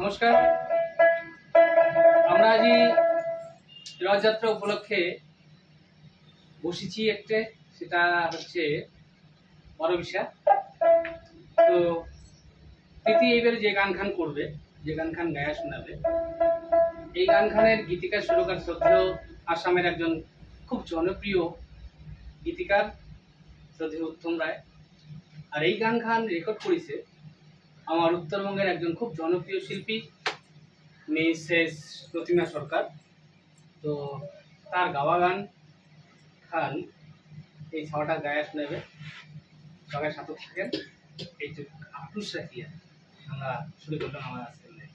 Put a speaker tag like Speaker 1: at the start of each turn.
Speaker 1: নমস্কার। আমরা আজ রথযাত্রা উপলক্ষে বসেছি একটা, সেটা হচ্ছে অরবিশা। তো প্রীতি এইবারে যে গান খান করবে, যে গান খান গায়া শোনাবে, এই গান খানের গীতিকার সুরকার শ্রদ্ধেয় আসামের একজন খুব জনপ্রিয় গীতিকার শ্রদ্ধেয় উত্তম রায়। আর এই গান খান রেকর্ড করেছে আমার উত্তরবঙ্গের একজন খুব জনপ্রিয় শিল্পী মিসেস প্রতিমা সরকার। তো তার গাওয়া গান খান এই ছটা গায়া শোনাবে, সবাই সাথে থাকেন। এই যে আটুস রাখিয়া আমরা শুরু করলাম আমার আজকের লাইভ।